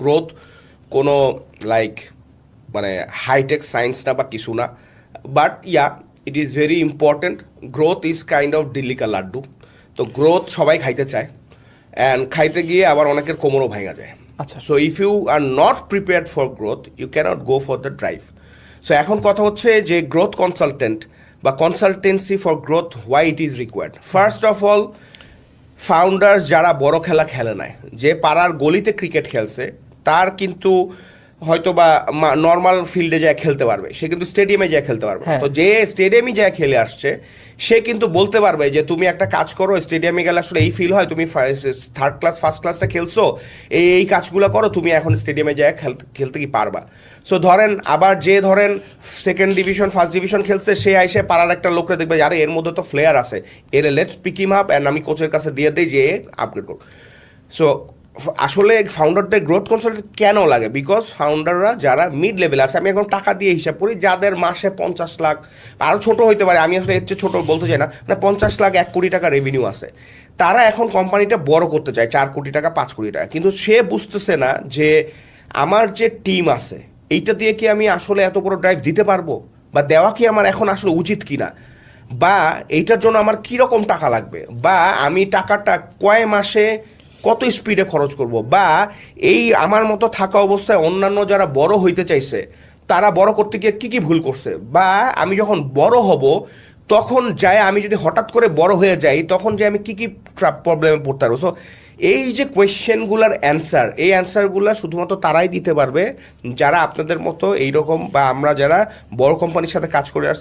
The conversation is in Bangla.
গ্রোথ কোনো লাইক মানে হাইটেক সায়েন্স না বা কিছু না, but yeah it is very important. Growth is kind of ডিলিকা লাড্ডু। তো গ্রোথ সবাই খাইতে চায়, অ্যান্ড খাইতে গিয়ে আবার অনেকের কোমরও ভাঙা যায়। আচ্ছা। So if you are not prepared for growth you can't go for the drive. So এখন কথা হচ্ছে যে গ্রোথ কনসালটেন্ট বা consultancy for growth, why it is required. First of all, founders যারা বড় খেলা খেলে নাই, যে পাড়ার গলিতে ক্রিকেট খেলছে, তার কিন্তু হয়তো বা নর্মাল ফিল্ডে যায় খেলতে পারবে, সে কিন্তু স্টেডিয়ামে যায় খেলতে পারবে। হ্যাঁ। তো যে স্টেডিয়ামে যায় খেলে আসছে, সে কিন্তু বলতে পারবে যে তুমি একটা কাজ করো, স্টেডিয়ামে গেলে আসলে এই ফিল হয়, তুমি থার্ড ক্লাস ফার্স্ট ক্লাসটা খেলছো, এই কাজগুলো করো, তুমি এখন স্টেডিয়ামে যায় খেলতে কি পারবা। সো ধরেন আবার যে ধরেন সেকেন্ড ডিভিশন ফার্স্ট ডিভিশন খেলছে, সে আইসে পাড়ার একটা লোকরে দেখবে, আরে এর মধ্যে তো ফ্লেয়ার আছে, এর let's pick him up and আমি কোচের কাছে দিয়ে দিই যে আপগ্রেড করো। সো আসলে ফাউন্ডারদের গ্রোথ কনসালটেন্ট কেন লাগে? বিকজ ফাউন্ডাররা যারা মিড লেভেল আছে, আমি এখন টাকা দিয়ে হিসাব করি, যাদের মাসে 50 লাখ, আরও ছোটো হইতে পারে, আমি আসলে এর চেয়ে ছোটো বলতে চাই না, মানে 50 লাখ 1 কোটি টাকা রেভিনিউ আছে, তারা এখন কোম্পানিটা বড় করতে চায় 4 কোটি টাকা 5 কোটি টাকা। কিন্তু সে বুঝতেছে না যে আমার যে টিম আছে, এইটা দিয়ে কি আমি আসলে এত বড় ড্রাইভ দিতে পারবো, বা দেওয়া কি আমার এখন আসলে উচিত কিনা, বা এইটার জন্য আমার কীরকম টাকা লাগবে, বা আমি টাকাটা কয় মাসে কত স্পিডে খরচ করব, বা এই আমার মতো থাকা অবস্থায় অন্যান্য যারা বড় হইতে চাইছে তারা বড় করতে গিয়ে কী কী ভুল করছে, বা আমি যখন বড় হব তখন যায় আমি যদি হঠাৎ করে বড় হয়ে যাই তখন যে আমি কী কী প্রবলেমে পড়তে পারবো। সো এই যে কোয়েশ্চেনগুলোর অ্যান্সার, এই অ্যান্সারগুলো শুধুমাত্র তারাই দিতে পারবে যারা আপনাদের মতো এইরকম, বা আমরা যারা বড় কোম্পানির সাথে কাজ করে আসছি